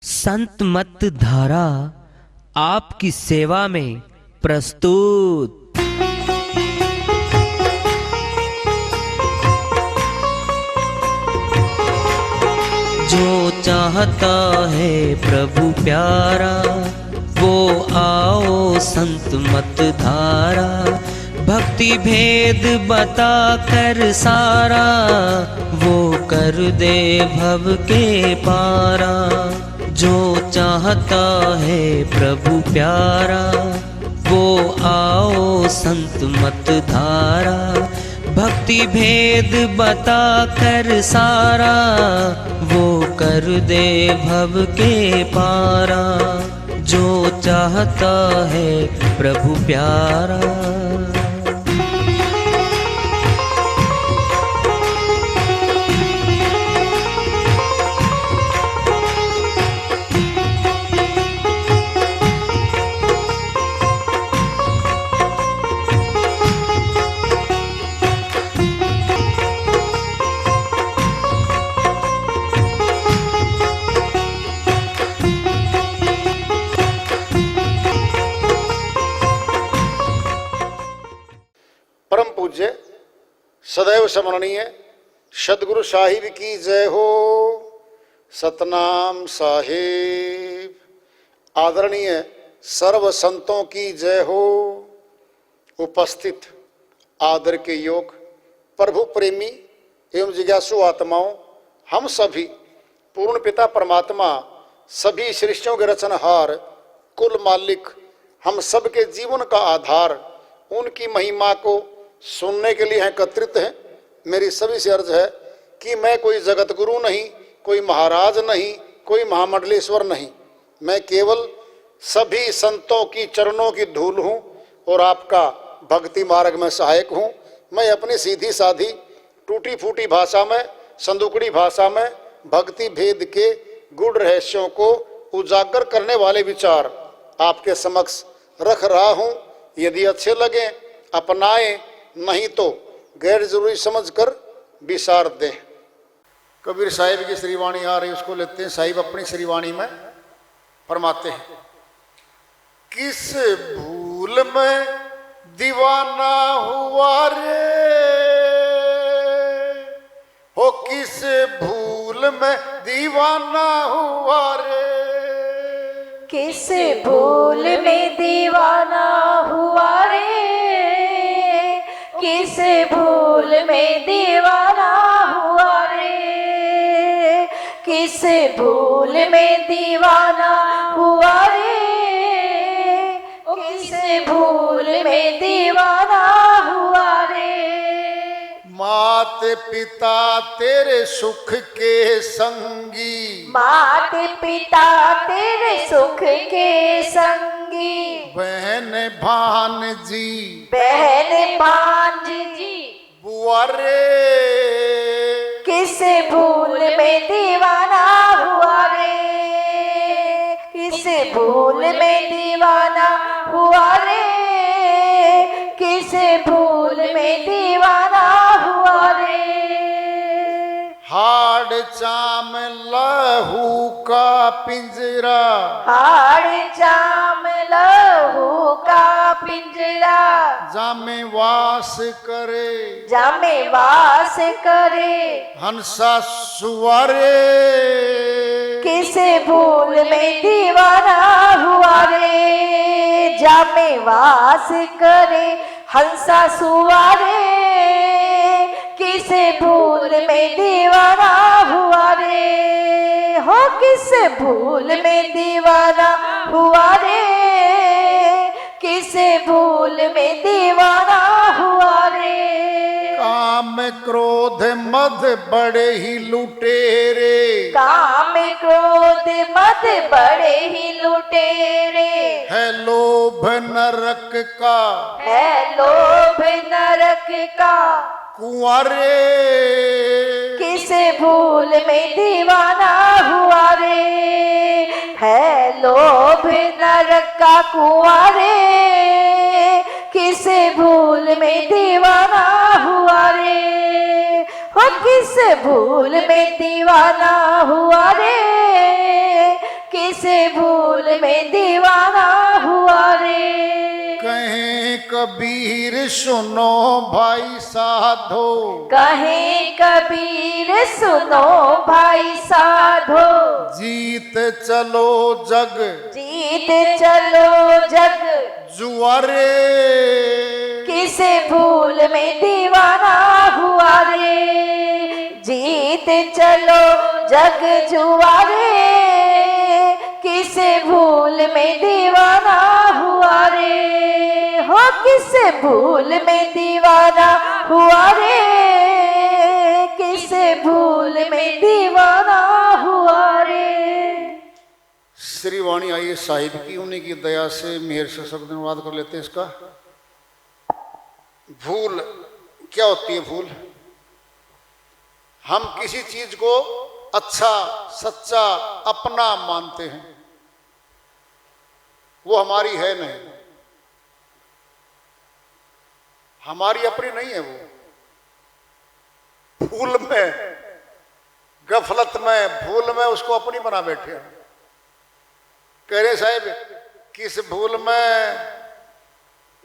संत मत धारा आपकी सेवा में प्रस्तुत। जो चाहता है प्रभु प्यारा वो आओ संत मत धारा। भक्ति भेद बता कर सारा वो कर दे भव के पारा। जो चाहता है प्रभु प्यारा वो आओ संत मत धारा। भक्ति भेद बता कर सारा वो कर दे भव के पारा। जो चाहता है प्रभु प्यारा। परम पूज्य सदैव स्मरणीय सदगुरु साहिब की जय हो। सतनाम साहिब। आदरणीय सर्व संतों की जय हो। उपस्थित आदर के योग प्रभु प्रेमी एवं जिज्ञासु आत्माओं, हम सभी पूर्ण पिता परमात्मा सभी सृष्टियों के रचनहार कुल मालिक हम सबके जीवन का आधार उनकी महिमा को सुनने के लिए एकत्रित हैं। मेरी सभी से अर्ज है कि मैं कोई जगत गुरु नहीं, कोई महाराज नहीं, कोई महामंडलेश्वर नहीं। मैं केवल सभी संतों की चरणों की धूल हूँ और आपका भक्ति मार्ग में सहायक हूँ। मैं अपनी सीधी साधी टूटी फूटी भाषा में, संदुकड़ी भाषा में भक्ति भेद के गूढ़ रहस्यों को उजागर करने वाले विचार आपके समक्ष रख रहा हूँ। यदि अच्छे लगे अपनाएं, नहीं तो गैर जरूरी समझकर विसार दें। कबीर साहिब की श्रीवाणी आ रही, उसको लेते हैं। साहिब अपनी श्रीवाणी में फरमाते हैं, किस भूल में दीवाना हुआ रे हो, किस भूल में दीवाना हुआ रे। किस भूल में दीवाना हुआ रे, किस भूल में दीवाना हुआ रे, किस भूल में दीवाना हुआ रे, किस भूल में दीवाना हुआ रे। मात पिता तेरे सुख के संगी, मात पिता तेरे सुख के संगी, बहन भांजी, बहन भांजी, बुआ रे। किस भूल में दीवाना हुआ रे, किस भूल में दीवाना हुआ रे, किस भूल में दीवाना हुआ रे। हाड़ चाम लहू का पिंजरा, हाड़ चाम लहू का पिंजरा, जामे वास करे, जामे वास करे, हंसा सुवारे। किस भूल में दीवाना हुआ रे, जामे वास करे, हंसा सुवारे। किस भूल में दीवाना हुआ रे हो, किस भूल में दीवाना हुआ रे, किस भूल में दीवाना हुआ रे। काम क्रोध मद बड़े ही लुटेरे, काम क्रोध मद बड़े ही लुटेरे, है लोभ नरक का, है लोभ नरक का कुंवारे। किस भूल में दीवाना हुआ रे, है लोभ नरक का कुआं रे। किस भूल में दीवाना हुआ रे, हो किस भूल में दीवाना हुआ रे, किसे भूल में दीवाना हुआ रे। कहें कबीर सुनो भाई साधो, कहे कबीर सुनो भाई साधो, जीत चलो जग जीत चलो जग जुआरे। किसे भूल में दीवाना हुआ रे। जीत चलो जग जुआरे, किसे भूल में दीवाना हुआ रे। हो किसे भूल में दीवाना हुआ रे, किसे भूल में दीवाना हुआ रे। श्री वाणी आई साहिब की, उन्हीं की दया से मेहर से शब्द अनुवाद कर लेते हैं इसका। भूल क्या होती है? भूल, हम किसी चीज को अच्छा सच्चा अपना मानते हैं, वो हमारी है नहीं, हमारी अपनी नहीं है। वो भूल में, गफलत में, भूल में उसको अपनी बना बैठे हैं। कह रहे साहब, किस भूल में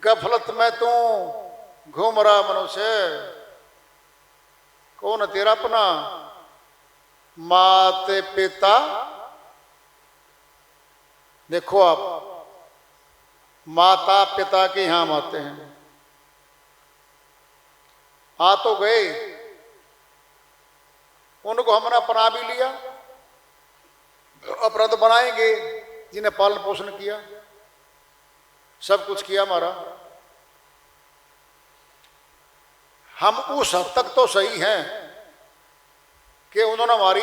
गफलत में तू घूम रहा मनुष्य, कौन है तेरा अपना? माते पिता। देखो आप, माता पिता के यहां आते हैं, आ तो गए, उनको हमने अपना भी लिया, अपना तो बनाएंगे जिन्हें पालन पोषण किया, सब कुछ किया हमारा। हम उस हद तक तो सही हैं कि उन्होंने हमारी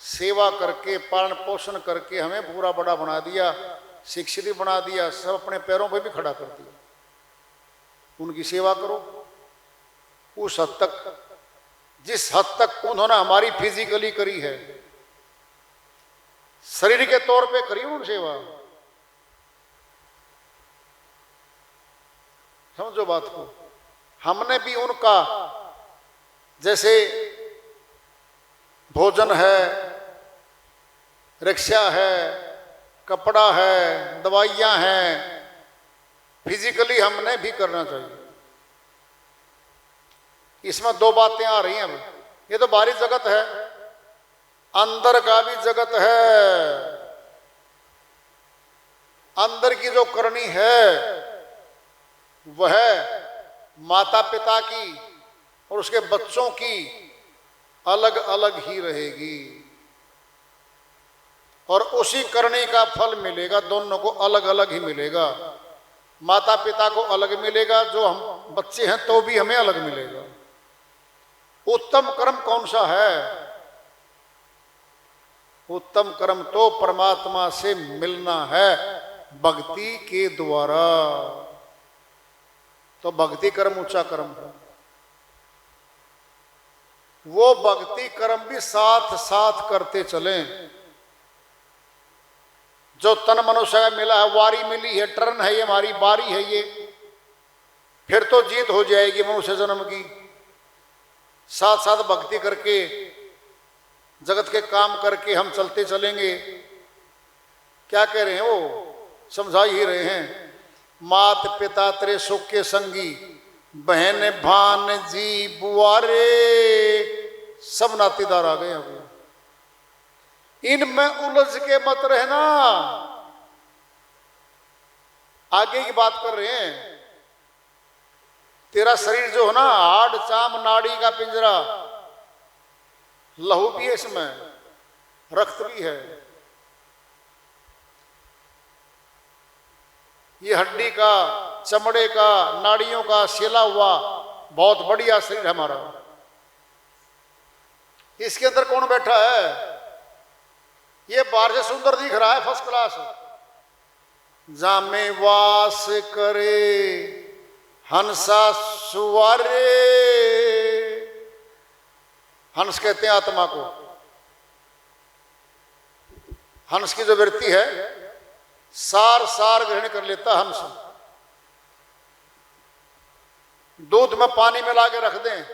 सेवा करके पालन पोषण करके हमें पूरा बड़ा बना दिया, शिक्षित बना दिया, सब अपने पैरों पर भी खड़ा कर दिया। उनकी सेवा करो उस हद तक, जिस हद तक उन्होंने हमारी फिजिकली करी है, शरीर के तौर पे करी उन सेवा। समझो बात को। हमने भी उनका, जैसे भोजन है, रिक्शा है, कपड़ा है, दवाइयाँ हैं, फिजिकली हमने भी करना चाहिए। इसमें दो बातें आ रही हैं। अब ये तो बाहरी जगत है, अंदर का भी जगत है। अंदर की जो करनी है वह माता पिता की और उसके बच्चों की अलग अलग ही रहेगी, और उसी करने का फल मिलेगा, दोनों को अलग अलग ही मिलेगा। माता पिता को अलग मिलेगा, जो हम बच्चे हैं तो भी हमें अलग मिलेगा। उत्तम कर्म कौन सा है? उत्तम कर्म तो परमात्मा से मिलना है भक्ति के द्वारा। तो भक्ति कर्म ऊंचा कर्म है। वो भक्ति कर्म भी साथ साथ करते चलें। जो तन मनुष्य मिला है, वारी मिली है, टर्न है, ये हमारी बारी है, ये फिर तो जीत हो जाएगी मनुष्य जन्म की। साथ साथ भक्ति करके, जगत के काम करके हम चलते चलेंगे। क्या कह रहे हैं वो? समझा ही रहे हैं। मात पिता तेरे सुख के संगी, बहन भान जी बुआरे, सब नातेदार आ गए। अभी इनमें उलझ के मत रहना। आगे की बात कर रहे हैं। तेरा शरीर जो है ना, हाड़ चाम नाड़ी का पिंजरा, लहू भी है इसमें, रक्त भी है। ये हड्डी का, चमड़े का, नाड़ियों का सिला हुआ बहुत बढ़िया शरीर है हमारा। इसके अंदर कौन बैठा है? ये बाहर से सुंदर दिख रहा है, फर्स्ट क्लास, जामे वास करे हंसा सुवारे। हंस कहते हैं आत्मा को। हंस की जो वृत्ति है, सार सार ग्रहण कर लेता हंस। दूध में पानी मिला के रख दें,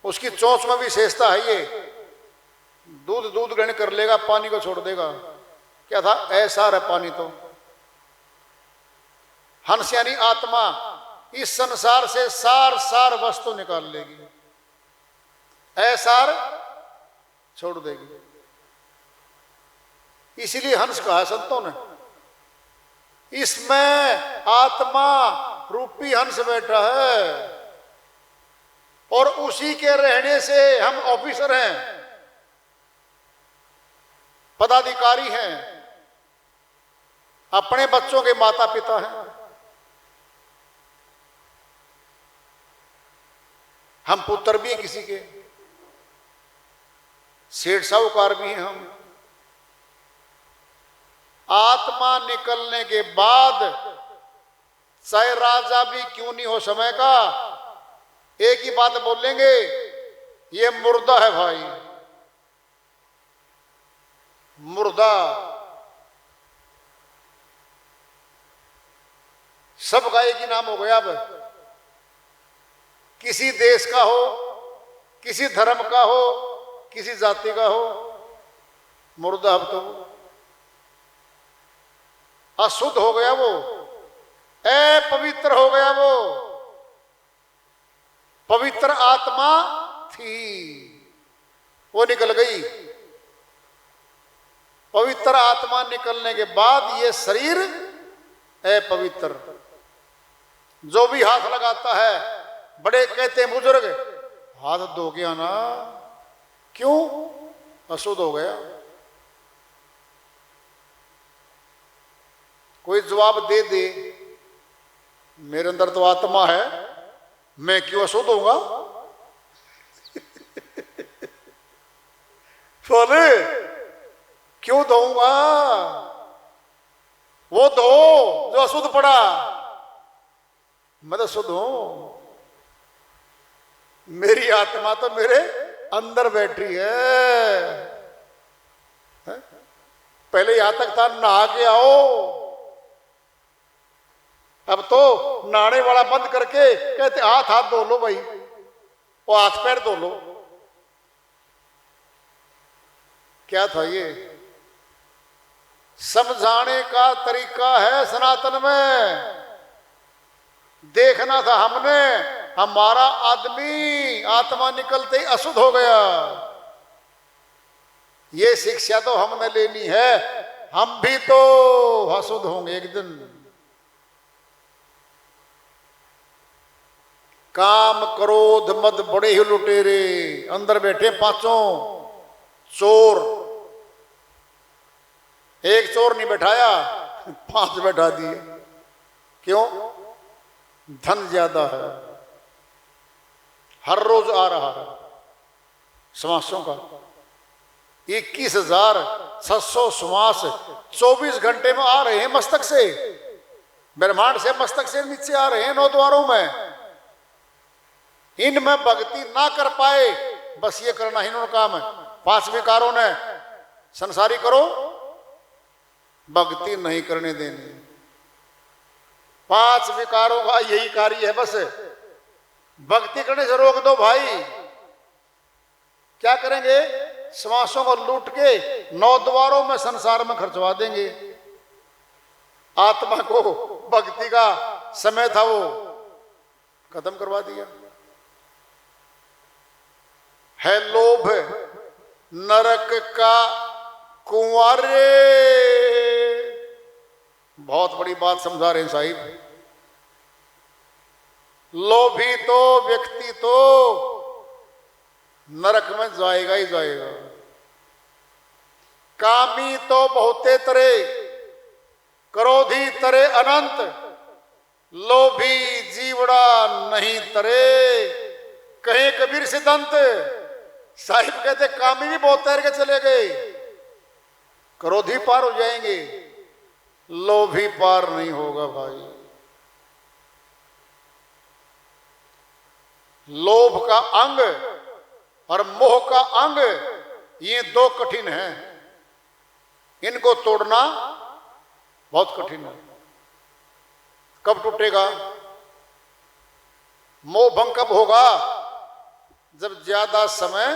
उसकी चोंच में विशेषता है ये, दूध दूध ग्रहण कर लेगा, पानी को छोड़ देगा। क्या था? ऐसा है पानी तो। हंस यानी आत्मा इस संसार से सार सार वस्तु निकाल लेगी, ऐसार छोड़ देगी। इसीलिए हंस कहा है संतों ने। इसमें आत्मा रूपी हंस बैठा है और उसी के रहने से हम ऑफिसर हैं, पदाधिकारी हैं, अपने बच्चों के माता पिता हैं। हम पुत्र भी हैं किसी के, सेठ साहूकार भी हैं हम। आत्मा निकलने के बाद चाहे राजा भी क्यों नहीं हो समय का, एक ही बात बोलेंगे, ये मुर्दा है भाई, मुर्दा। सबका एक ही नाम हो गया। अब किसी देश का हो, किसी धर्म का हो, किसी जाति का हो, मुर्दा। अब तो अशुद्ध हो गया वो, अपवित्र हो गया वो। पवित्र आत्मा थी, वो निकल गई। पवित्र आत्मा निकलने के बाद ये शरीर अपवित्र। जो भी हाथ लगाता है, बड़े कहते हैं बुजुर्ग, हाथ धो के आना। क्यों? अशुद्ध हो गया। कोई जवाब दे दे, मेरे अंदर तो आत्मा है, मैं क्यों अशुद्ध होऊंगा? बोले क्यों धोऊंगा? वो धो जो अशुद्ध पड़ा, मैं तो शुद्ध हूं। मेरी आत्मा तो मेरे अंदर बैठी है। पहले यहां तक था नहा के आओ, अब तो नहाने वाला बंद करके कहते हाथ हाथ धो लो भाई, वो हाथ पैर धो लो। क्या था ये? समझाने का तरीका है सनातन में। देखना था हमने, हमारा आदमी आत्मा निकलते ही अशुद्ध हो गया। ये शिक्षा तो हमने लेनी है, हम भी तो अशुद्ध होंगे एक दिन। काम क्रोध मद बड़े ही लुटेरे, अंदर बैठे पांचों चोर। एक चोर नहीं बैठाया, 5 बैठा दिए। क्यों? धन ज्यादा है, हर रोज आ रहा है समासों का 21,600 समास 24 घंटे में आ रहे हैं मस्तक से, ब्रह्मांड से मस्तक से नीचे आ रहे हैं 9 द्वारों में। इनमें भक्ति ना कर पाए, बस ये करना ही इन्होंने काम है। 5 विकारों ने संसारी करो, भक्ति नहीं करने देनी। 5 विकारों का यही कार्य है, बस भक्ति करने से रोक दो भाई। क्या करेंगे? समासों को लूट के 9 द्वारों में संसार में खर्चवा देंगे। आत्मा को भक्ति का समय था वो खत्म करवा दिया। है लोभ नरक का कुंवर। बहुत बड़ी बात समझा रहे हैं साहिब। लोभी तो व्यक्ति तो नरक में जाएगा ही जाएगा। कामी तो बहुते तरे, क्रोधी तरे अनंत, लोभी जीवड़ा नहीं तरे। कहे कबीर सिद्धांत साहिब कहते कामी भी बहुत तैर के चले गए, क्रोधी पार हो जाएंगे, लोभी पार नहीं होगा भाई। लोभ का अंग और मोह का अंग, ये 2 कठिन हैं। इनको तोड़ना बहुत कठिन है। कब टूटेगा? मोह भंग कब होगा? जब ज्यादा समय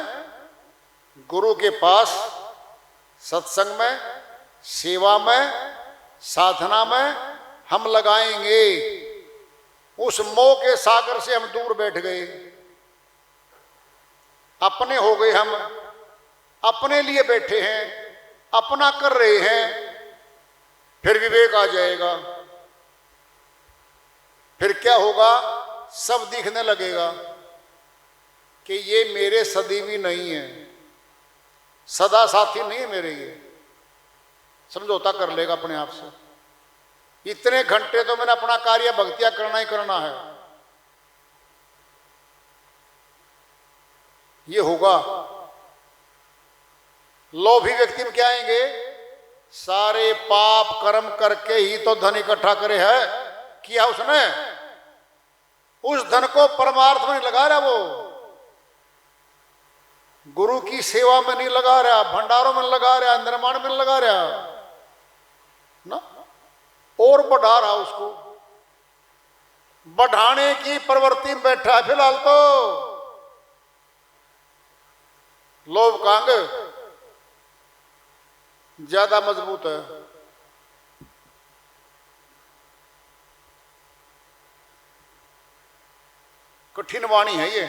गुरु के पास सत्संग में, सेवा में, साधना में हम लगाएंगे। उस मोह के सागर से हम दूर बैठ गए, अपने हो गए, हम अपने लिए बैठे हैं, अपना कर रहे हैं। फिर विवेक आ जाएगा, फिर क्या होगा? सब दिखने लगेगा कि ये मेरे सदीवी नहीं है, सदा साथी नहीं है मेरे, ये समझौता कर लेगा अपने आप से। इतने घंटे तो मैंने अपना कार्य भक्तियां करना ही करना है, ये होगा। लोभी व्यक्ति में क्या आएंगे? सारे पाप कर्म करके ही तो धन इकट्ठा करे है, किया उसने, उस धन को परमार्थ में नहीं लगा रहा, वो गुरु की सेवा में नहीं लगा रहा, भंडारों में लगा रहा, निर्माण में लगा रहा ना, और बढ़ा रहा, उसको बढ़ाने की प्रवृत्ति में बैठा है फिलहाल तो। लोभ का अंग ज्यादा मजबूत है। कठिन वाणी है ये।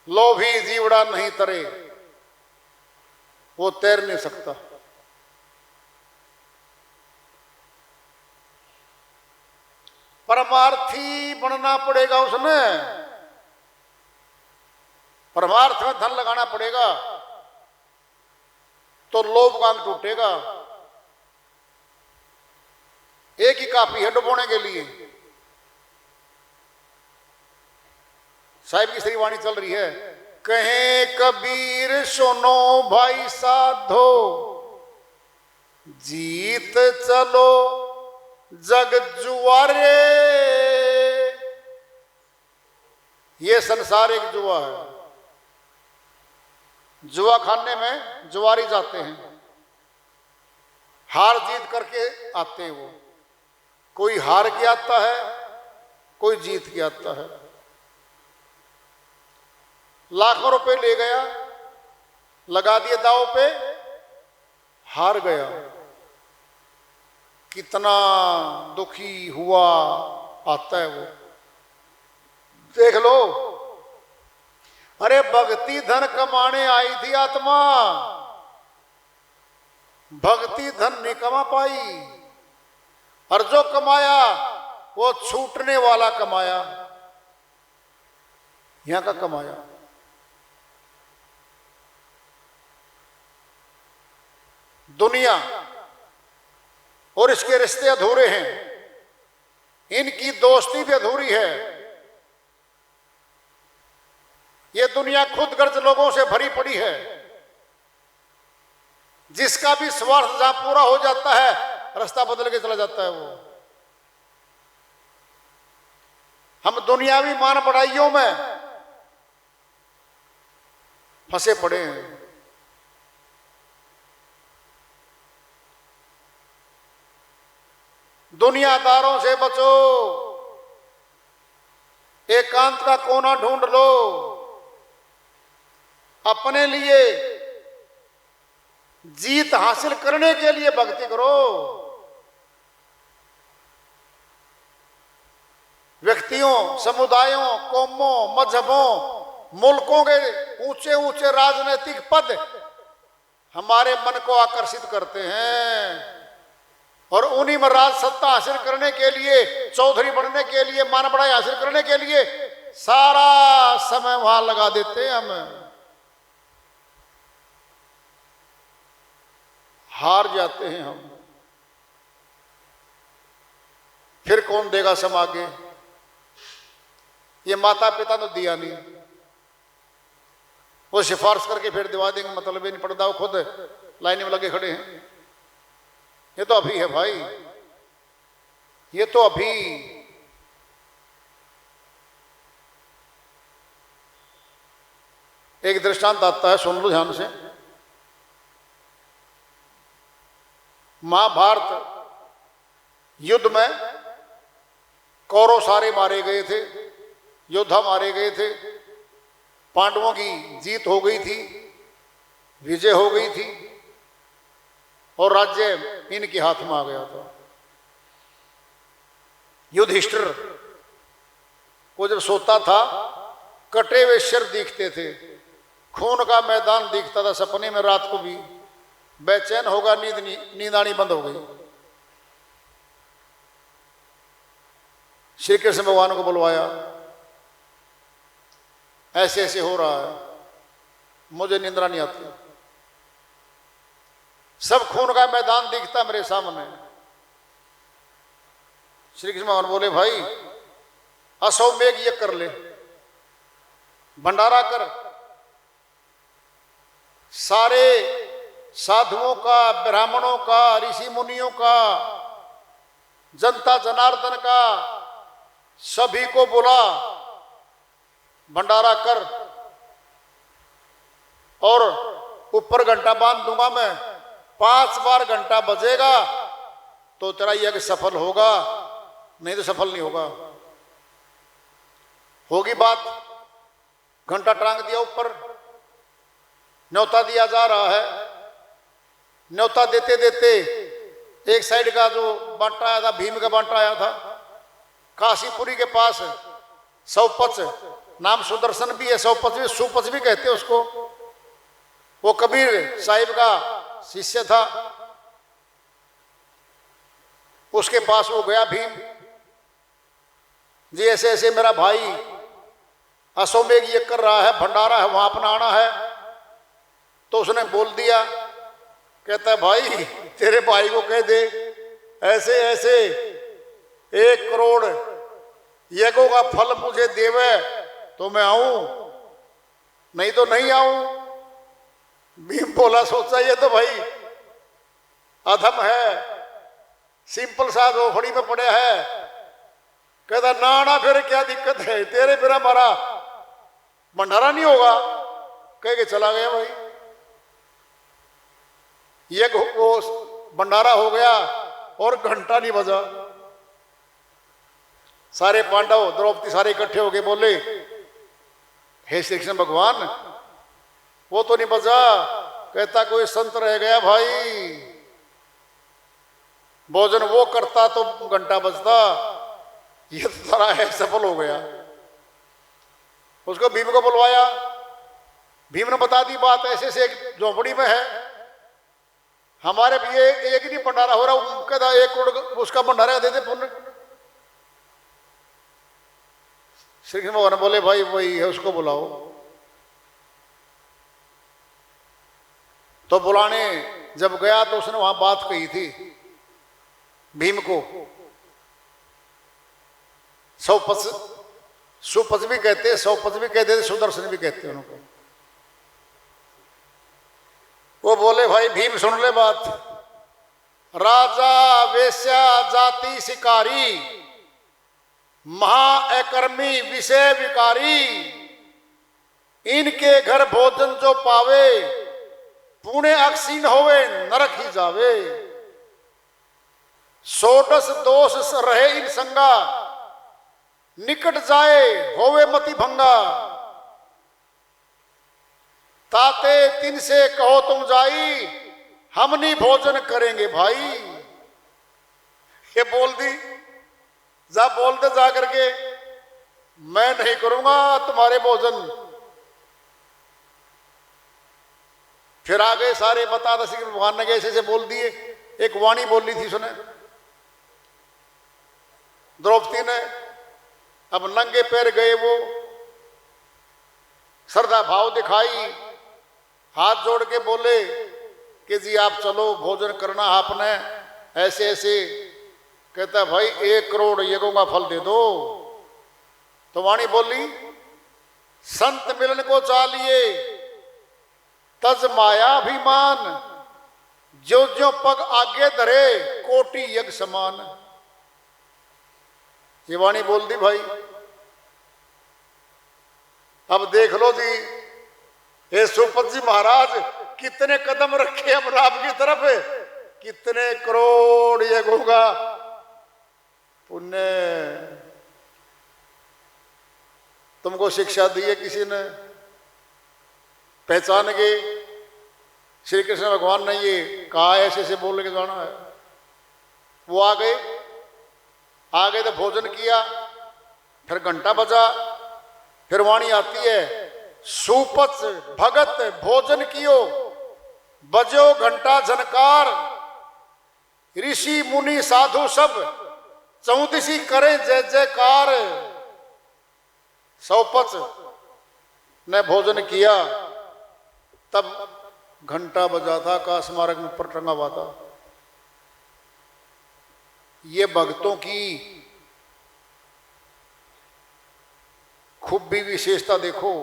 लोभी जीवड़ा नहीं तरे, वो तैर नहीं सकता। परमार्थी बनना पड़ेगा उसने, परमार्थ में धन लगाना पड़ेगा, तो लोभ का अंग टूटेगा। एक ही काफी है डुबोने के लिए। साहिब की श्री वाणी चल रही है, कहे कबीर सुनो भाई साधो, जीत चलो जग जुआरे। ये संसार एक जुआ है। जुआ खाने में जुआरी जाते हैं, हार जीत करके आते हैं। वो कोई हार के आता है, कोई जीत के आता है। लाखों रुपए ले गया, लगा दिए दांव पे, हार गया, कितना दुखी हुआ आता है वो, देख लो। अरे भक्ति धन कमाने आई थी आत्मा, भक्ति धन नहीं कमा पाई, और जो कमाया वो छूटने वाला कमाया, यहां का कमाया। दुनिया और इसके रिश्ते अधूरे हैं, इनकी दोस्ती भी अधूरी है। ये दुनिया खुद गर्ज लोगों से भरी पड़ी है, जिसका भी स्वार्थ जहां पूरा हो जाता है, रास्ता बदल के चला जाता है वो। हम दुनियावी मान बढ़ाइयों में फंसे पड़े हैं। दुनियादारों से बचो, एकांत का कोना ढूंढ लो, अपने लिए जीत हासिल करने के लिए भक्ति करो। व्यक्तियों, समुदायों, कौमों, मजहबों, मुल्कों के ऊंचे ऊंचे राजनीतिक पद हमारे मन को आकर्षित करते हैं, और उन्हीं में राज सत्ता हासिल करने के लिए, चौधरी बनने के लिए, मान बढ़ाई हासिल करने के लिए सारा समय वहां लगा देते हैं हम। हार जाते हैं हम। फिर कौन देगा सम आगे? ये माता पिता तो दिया नहीं, वो सिफारिश करके फिर दिवा देंगे, मतलब ही नहीं पड़ता, वो खुद लाइन में लगे खड़े हैं। ये तो अभी है भाई, ये तो अभी। एक दृष्टांत आता है, सुन लो ध्यान से। महाभारत युद्ध में कौरव सारे मारे गए थे, योद्धा मारे गए थे, पांडवों की जीत हो गई थी, विजय हो गई थी और राज्य इनके हाथ में आ गया था। युधिष्ठिर को जब सोता था कटे हुए सिर दिखते थे, खून का मैदान दिखता था सपने में, रात को भी बेचैन होगा, नींद आनी बंद हो गई। श्री कृष्ण भगवान को बुलवाया, ऐसे ऐसे हो रहा है, मुझे निंद्रा नहीं आती, सब खून का मैदान दिखता मेरे सामने। श्री कृष्ण भगवान बोले, भाई असौमेघ ये कर ले, भंडारा कर, सारे साधुओं का, ब्राह्मणों का, ऋषि मुनियों का, जनता जनार्दन का, सभी को बुला, भंडारा कर और ऊपर घंटा बांध दूंगा मैं, 5 बार घंटा बजेगा तो तेरा यज्ञ सफल होगा, नहीं तो सफल नहीं होगा। होगी बात, घंटा टांग दिया ऊपर, न्योता दिया जा रहा है। न्योता देते देते एक साइड का जो बांटा आया था, भीम का बांटा आया था, काशीपुरी के पास सौपच, नाम सुदर्शन भी है, सौपच भी, सुपच भी कहते हैं उसको, वो कबीर साहिब का शिष्य था, उसके पास वो गया भीम जी, ऐसे ऐसे मेरा भाई असौमेघ ये कर रहा है, भंडारा है, वहां अपना आना है। तो उसने बोल दिया, कहता है भाई तेरे भाई को कह दे ऐसे ऐसे 1 करोड़ यज्ञों का फल मुझे देवे तो मैं आऊं, नहीं तो नहीं आऊं। भीम बोला, सोचा ये तो भाई अधम है, सिंपल सा झोपड़ी में पड़े है। कहता ना ना फिर क्या दिक्कत है, तेरे बिना हमारा भंडारा नहीं होगा। कह के चला गया भाई, ये वो भंडारा हो गया और घंटा नहीं बजा। सारे पांडव, द्रौपदी सारे इकट्ठे हो गए, बोले हे श्री कृष्ण भगवान वो तो नहीं बजा। कहता कोई संत रह गया भाई, भोजन वो करता तो घंटा बजता, ये तो सारा है सफल हो गया। उसको भीम को बुलवाया, भीम ने बता दी बात, ऐसे से एक झोपड़ी में है, हमारे भी एक ही नहीं भंडारा हो रहा, कहता 1 करोड़ उसका भंडारा दे दे पुण्य। श्री कृष्ण भगवान बोले भाई वही है, उसको बुलाओ। तो बुलाने जब गया तो उसने वहां बात कही थी भीम को, सुपच भी कहते, सौपच भी कहते, सुदर्शन भी कहते उनको। वो बोले भाई भीम सुन ले बात, राजा वेश्या जाति शिकारी, महाअकर्मी विषय विकारी, इनके घर भोजन जो पावे, पुण्य अक्षीण होवे नरक ही जावे। 16 दोष रहे इन संगा, निकट जाए होवे मति भंगा। ताते 3 से कहो तुम जाई, हम नहीं भोजन करेंगे भाई। ये बोल दी, जा बोलते जा करके, मैं नहीं करूंगा तुम्हारे भोजन। फिर आ गए सारे, बता दे श्री भगवान ने ऐसे ऐसे बोल दिए। एक वाणी बोली थी सुने द्रौपदी ने, अब नंगे पैर गए वो, श्रद्धा भाव दिखाई, हाथ जोड़ के बोले कि जी आप चलो भोजन करना आपने, ऐसे ऐसे। कहता भाई 1 करोड़ यज्ञों का फल दे दो। तो वाणी बोली, संत मिलन को चालिए तज मायाभिमान, जो जो पग आगे धरे कोटि यज्ञ समान। ये वाणी बोल दी भाई। अब देख लो जी, ये सुपत जी महाराज कितने कदम रखे हम राम की तरफ, कितने करोड़ यज्ञों का पुण्य तुमको शिक्षा दी है किसी ने, पहचान गए श्री कृष्ण भगवान ने ये कहा ऐसे ऐसे बोल के जाना है। वो आ गए तो भोजन किया, फिर घंटा बजा, फिर वाणी आती है सुपच भगत भोजन कियो, बजो घंटा झनकार, ऋषि मुनि साधु सब चौदिशी करे जय जयकार। सौपच ने भोजन किया, तब घंटा बजा था, का स्मारक में पर टंगा हुआ था। ये भक्तों की खूब भी विशेषता देखो,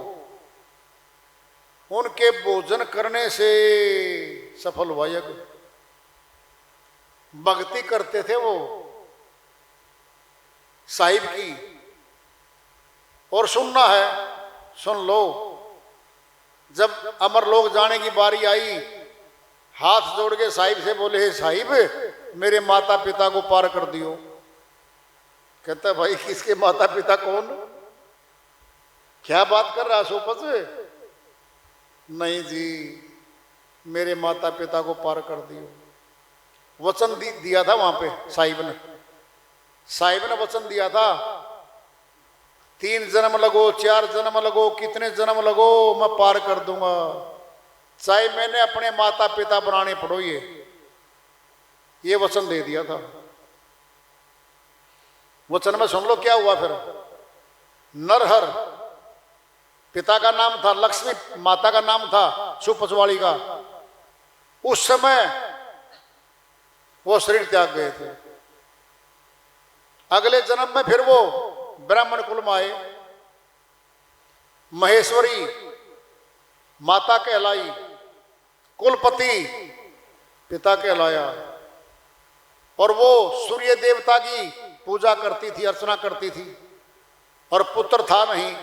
उनके भोजन करने से सफल हुआ यज्ञ। भक्ति करते थे वो साहिब की, और सुनना है सुन लो। जब अमर लोग जाने की बारी आई, हाथ जोड़ के साहिब से बोले, हे साहिब मेरे माता पिता को पार कर दियो। कहता है भाई किसके माता पिता कौन, क्या बात कर रहा सोपत? नहीं जी मेरे माता पिता को पार कर दियो। वचन दिया था वहां पे साहिब ने वचन दिया था, 3 जन्म लगो 4 जन्म लगो कितने जन्म लगो मैं पार कर दूंगा, चाहे मैंने अपने माता पिता बनाने पड़ो। ये वचन दे दिया था। वचन में सुन लो क्या हुआ फिर। नरहर पिता का नाम था, लक्ष्मी माता का नाम था सुपचवाड़ी का। उस समय वो शरीर त्याग गए थे। अगले जन्म में फिर वो ब्राह्मण कुल में आए। महेश्वरी माता कहलाई, कुलपति पिता कहलाया, और वो सूर्य देवता की पूजा करती थी, अर्चना करती थी, और पुत्र था नहीं,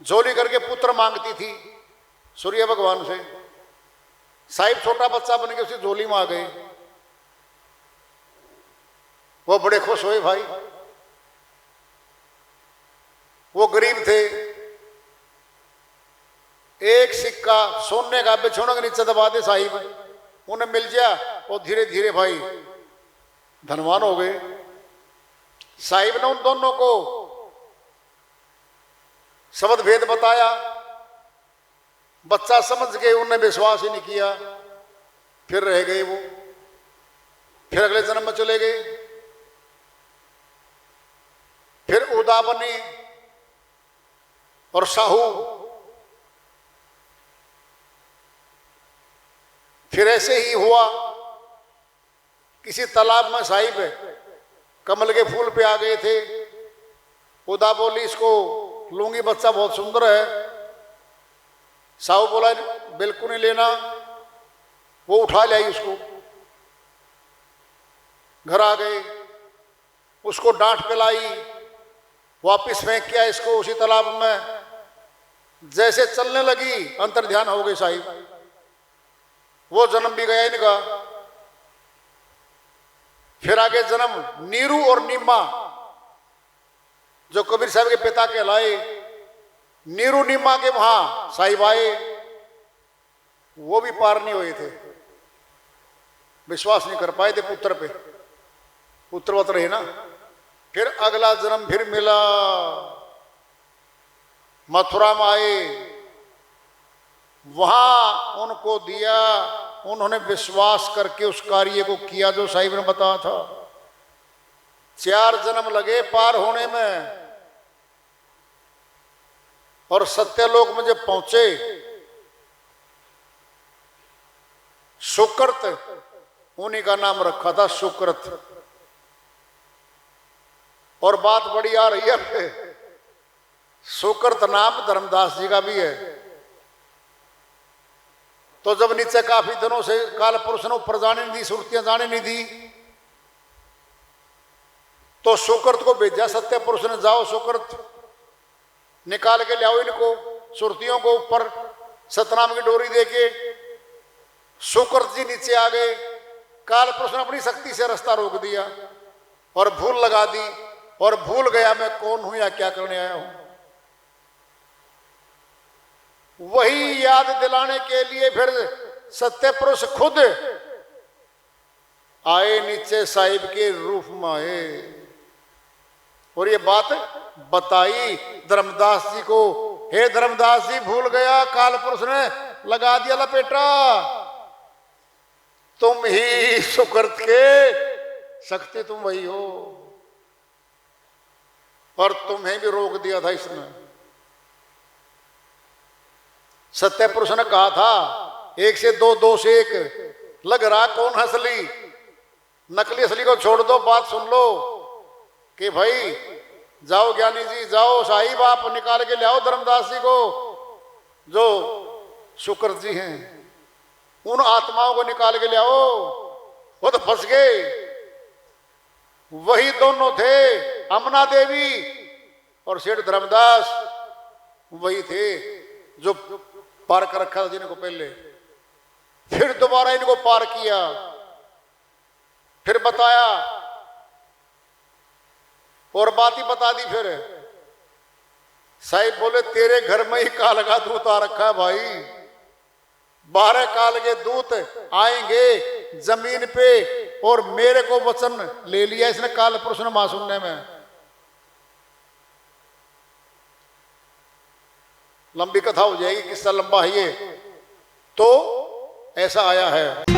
झोली करके पुत्र मांगती थी सूर्य भगवान से। साहिब छोटा बच्चा बन के उसी झोली में आ गए। वो बड़े खुश हुए भाई। वो गरीब थे, एक सिक्का सोने का बिछोने के नीचे दबा दे साहिब, उन्हें मिल गया, और धीरे धीरे भाई धनवान हो गए। साहिब ने उन दोनों को शब्द भेद बताया, बच्चा समझ गए, उन्हें विश्वास ही नहीं किया, फिर रह गए वो, फिर अगले जन्म में चले गए। फिर उदा बनी और साहू, फिर ऐसे ही हुआ। किसी तालाब में साहिब कमल के फूल पे आ गए थे। उदा बोली इसको लूंगी, बच्चा बहुत सुंदर है। साहू बोला बिल्कुल नहीं लेना। वो उठा ले आई उसको, घर आ गए, उसको डांट पिलाई, वापिस फेंक किया इसको उसी तालाब में। जैसे चलने लगी अंतर ध्यान हो गई साहिब, वो जन्म भी गया इनका। फिर आगे जन्म नीरू और नीमा, जो कबीर साहब के पिता कहलाए। नीरू नीमा के वहां साहिब आए, वो भी पार नहीं हुए थे, विश्वास नहीं कर पाए थे पुत्र पे, पुत्रवत रहे ना। फिर अगला जन्म फिर मिला, मथुरा में आए, वहां उनको दिया। उन्होंने विश्वास करके उस कार्य को किया जो साहिब ने बताया था। 4 जन्म लगे पार होने में, और सत्यलोक में जब पहुंचे, सुकृत उन्हीं का नाम रखा था, सुकृत। और बात बड़ी आ रही है, सुकृत नाम धर्मदास जी का भी है। तो जब नीचे काफी दिनों से काल पुरुष ने ऊपर जाने नहीं दी, सुरतियां जाने नहीं दी, तो सुकृत को भेजा सत्य पुरुष ने, जाओ सुकृत निकाल के ले आओ इनको, सुरतियों को ऊपर सतनाम की डोरी देके। सुकृत जी नीचे आ गए। काल पुरुष ने अपनी शक्ति से रास्ता रोक दिया और भूल लगा दी, और भूल गया मैं कौन हूं या क्या करने आया हूं। वही याद दिलाने के लिए फिर सत्य पुरुष खुद आए, नीचे साहिब के रूप में आए और ये बात बताई धर्मदास जी को। हे धर्मदास जी, भूल गया, काल पुरुष ने लगा दिया लपेटा, तुम ही सुकृत के शक्ति तुम वही हो, और तुम्हें भी रोक दिया था इसने। सत्य पुरुष ने कहा था 1 से 2, 2 से 1, लग रहा कौन असली, नकली असली को छोड़ दो, बात सुन लो कि भाई जाओ ज्ञानी जी, जाओ साहिब, आप निकाल के ले आओ धर्मदास जी को, जो शुक्र जी हैं, उन आत्माओं को निकाल के ले आओ। वो तो फंस गए। वही दोनों थे, अमना देवी और सेठ धर्मदास, वही थे जो पार कर रखा था जिनको पहले। फिर दोबारा इनको पार किया, फिर बताया और बात ही बता दी। फिर साहिब बोले तेरे घर में ही काल का दूत आ रखा है भाई, 12 काल के दूत आएंगे जमीन पे, और मेरे को वचन ले लिया इसने काल पुरुष ने मां सुनने में। लंबी कथा हो जाएगी, किस्सा लंबा है ये, तो ऐसा आया है।